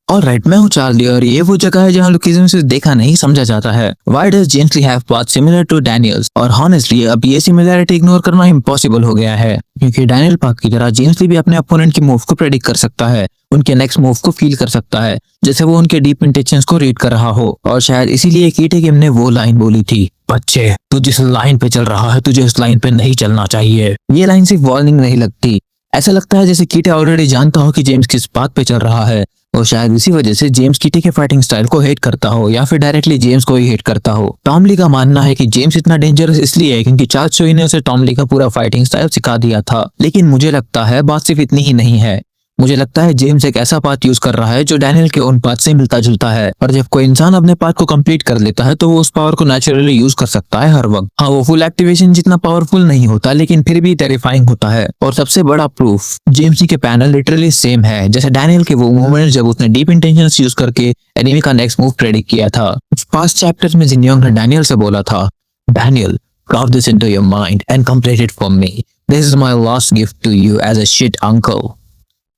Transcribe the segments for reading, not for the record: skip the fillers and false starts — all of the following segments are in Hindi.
ऑलराइट, मैं हूँ चार्ली और ये वो जगह है जहाँ लुकिज्म से देखा नहीं समझा जाता है। Why does James Lee have paths similar to Daniels? और honestly अब ये सिमिलरिटी इग्नोर करना इम्पॉसिबल हो गया है, क्योंकि डैनियल पार्क की तरह जेम्स ली भी अपने अपोनेंट के मूव को प्रेडिक्ट कर सकता है, उनके नेक्स्ट मूव को फील कर सकता है, जैसे वो उनके डीप इंटेंशंस को रीड कर रहा हो। और शायद इसीलिए कीटे गेम ने वो लाइन बोली थी, बच्चे तू जिस लाइन पे चल रहा है तुझे उस लाइन पे नहीं चलना चाहिए। ये लाइन सिर्फ वार्निंग नहीं लगती, ऐसा लगता है जैसे कीटे ऑलरेडी जानता हो कि जेम्स किस बात पे चल रहा है, और शायद इसी वजह से जेम्स कीटे के फाइटिंग स्टाइल को हेट करता हो या फिर डायरेक्टली जेम्स को ही हेट करता हो। टॉम ली का मानना है कि जेम्स इतना डेंजरस इसलिए है क्योंकि चार्ल्स चोई ने उसे टॉम ली का पूरा फाइटिंग स्टाइल सिखा दिया था। लेकिन मुझे लगता है बात सिर्फ इतनी ही नहीं है, मुझे लगता है जेम्स एक ऐसा पाथ यूज कर रहा है जो डैनियल के उन पाथ से मिलता जुलता है, और जब कोई इंसान अपने पाथ को कंप्लीट कर लेता है तो वो उस पावर को नेचुरली यूज कर सकता है हर वक्त। हाँ, वो फुल एक्टिवेशन जितना पावरफुल नहीं होता लेकिन फिर भी टेरिफाइंग होता है। और सबसे बड़ा प्रूफ, जेम्स के पैनल लिटरली सेम है जैसे डैनियल के वो मूवमेंट जब उसने डीप इंटेंशंस यूज करके एनिमी का नेक्स्ट मूव प्रेडिक्ट किया था। पास्ट चैप्टर्स में जिन योंग ने डैनियल से बोला था, Daniel carve this into your mind and complete it for me. This is my last gift to you as a shit uncle.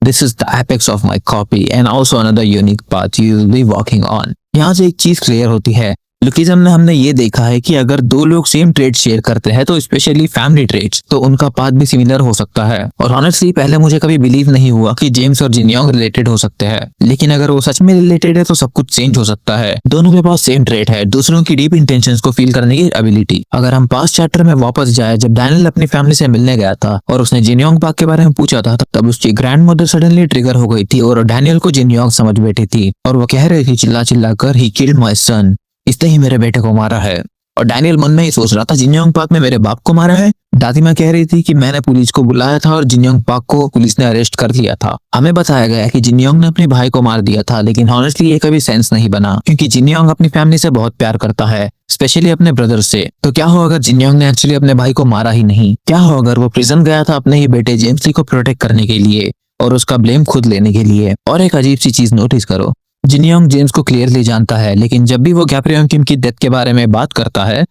This is the apex of my copy and also another unique path you will be walking on. यहाँ से एक चीज क्लियर होती है, लुकिज्म में हमने ये देखा है कि अगर दो लोग सेम ट्रेड शेयर करते हैं तो स्पेशली फैमिली ट्रेड्स, तो उनका पाथ भी सिमिलर हो सकता है। और ऑनेस्टली पहले मुझे कभी बिलीव नहीं हुआ कि जेम्स और जिन योंग रिलेटेड हो सकते हैं, लेकिन अगर वो सच में रिलेटेड है तो सब कुछ चेंज हो सकता है। दोनों के पास सेम ट्रेड है, दूसरों की डीप इंटेंशंस को फील करने की एबिलिटी। अगर हम पास्ट चैप्टर में वापस जाए, जब डैनियल अपनी फैमिली से मिलने गया था और उसने जिन योंग पाक के बारे में पूछा था, तब उसकी ग्रैंड मदर सडनली ट्रिगर हो गई थी और डैनियल को जिन योंग समझ बैठी थी और वो कह रही थी चिल्ला चिल्ला कर, ही किल्ड माय सन, इसने ही मेरे बेटे को मारा है। और डैनियल मन में ही सोच रहा था, जिन योंग पाक ने मेरे बाप को मारा है। दादी माँ कह रही थी कि मैंने पुलिस को बुलाया था और जिन योंग पाक को पुलिस ने अरेस्ट कर लिया था। हमें बताया गया कि जिन योंग ने अपने भाई को मार दिया था, लेकिन हॉनेस्टली ये कभी सेंस नहीं बना, क्योंकि जिन योंग अपनी फैमिली से बहुत प्यार करता है, स्पेशली अपने ब्रदर से। तो क्या हो अगर जिन योंग ने एक्चुअली अपने भाई को मारा ही नहीं? क्या हो अगर वो प्रिजन गया था अपने ही बेटे जेम्स ली को प्रोटेक्ट करने के लिए और उसका ब्लेम खुद लेने के लिए? और एक अजीब सी चीज नोटिस करो, जिन योंग जेम्स को क्लियरली जानता है, लेकिन जब भी वो गैब्रियल किम की डेथ के बारे में बात करता है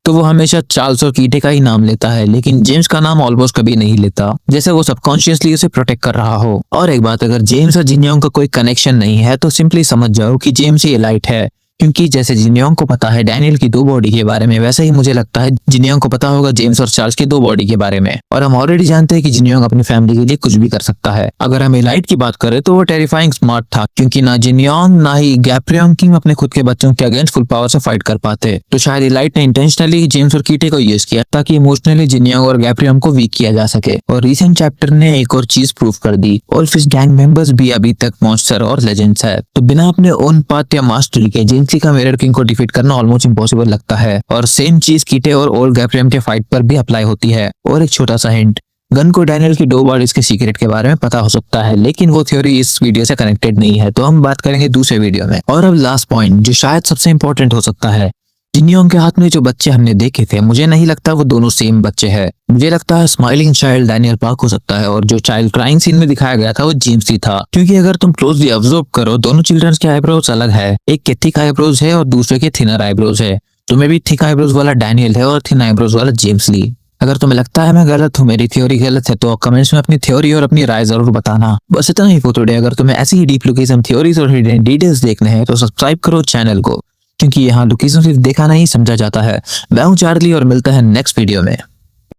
तो वो हमेशा चार्ल्स और कीटे का ही नाम लेता है, लेकिन जेम्स का नाम ऑलमोस्ट कभी नहीं लेता, जैसे वो सबकॉन्शियसली उसे प्रोटेक्ट कर रहा हो। और एक बात, अगर जेम्स और जिन योंग का कोई कनेक्शन नहीं है तो सिंपली समझ जाओ कि जेम्स ही एलाइट है, क्योंकि जैसे जिन योंग को पता है डैनियल की 2 बॉडी के बारे में, वैसे ही मुझे लगता है जिन योंग को पता होगा जेम्स और चार्ल्स की 2 बॉडी के बारे में। और हम ऑलरेडी जानते हैं कि जिन योंग अपनी फैमिली के लिए कुछ भी कर सकता है। अगर हम एलाइट की बात करें तो वो टेरिफाइंग स्मार्ट था, क्योंकि ना जिन योंग ना ही गैब्रियल किम अपने खुद के बच्चों के अगेंस्ट फुल पावर से फाइट कर पाते। तो शायद एलाइट ने इंटेंशनली जेम्स और कीटे को यूज किया ताकि इमोशनली जिन योंग और गैब्रियल को वीक किया जा सके। और रिसेंट चैप्टर ने एक और चीज प्रूव कर दी, वोल्फिश गैंग मेंबर्स भी अभी तक मॉन्स्टर और लेजेंड्स है। तो बिना अपने ओन पाथ या मास्टरी के जेम्स ली का मिरर किंग को डिफीट करना ऑलमोस्ट इम्पॉसिबल लगता है। और सेम चीज कीटे और ओल्ड गैब्रियल के फाइट पर भी अप्लाई होती है। और एक छोटा सा हिंट, गन को डैनियल की 2 बॉडीज के सीक्रेट के बारे में पता हो सकता है, लेकिन वो थ्योरी इस वीडियो से कनेक्टेड नहीं है, तो हम बात करेंगे दूसरे वीडियो में। और अब लास्ट पॉइंट, जो शायद सबसे इंपॉर्टेंट हो सकता है, जिन योंग के हाथ में जो बच्चे हमने देखे थे, मुझे नहीं लगता वो दोनों सेम बच्चे हैं। मुझे लगता है स्माइलिंग चाइल्ड डैनियल पार्क हो सकता है और जो चाइल्ड क्राइंग सीन में दिखाया गया था वो जेम्स ली था, क्योंकि अगर तुम क्लोजली ऑब्जर्व करो दोनों चिल्ड्रंस के आईब्रोज अलग है, एक के थिक आईब्रोज है और दूसरे के थिनर आईब्रोज है। तो मे भी थिक आईब्रोज वाला डैनियल है और थिन आईब्रोज वाला जेम्स ली। अगर तुम्हें लगता है मैं गलत हूँ, मेरी थ्योरी गलत है, तो कमेंट्स में अपनी थ्योरी और अपनी राय जरूर बताना। बस इतना ही फॉर टुडे। अगर तुम्हें ऐसी ही डीप लुकिज्म थ्योरीज और हिडन डिटेल्स देखने हैं तो सब्सक्राइब करो चैनल को, क्योंकि यहाँ लुकिज्म सिर्फ देखा नहीं समझा जाता है। मैं हूँ चार्ली और मिलता है नेक्स्ट वीडियो में।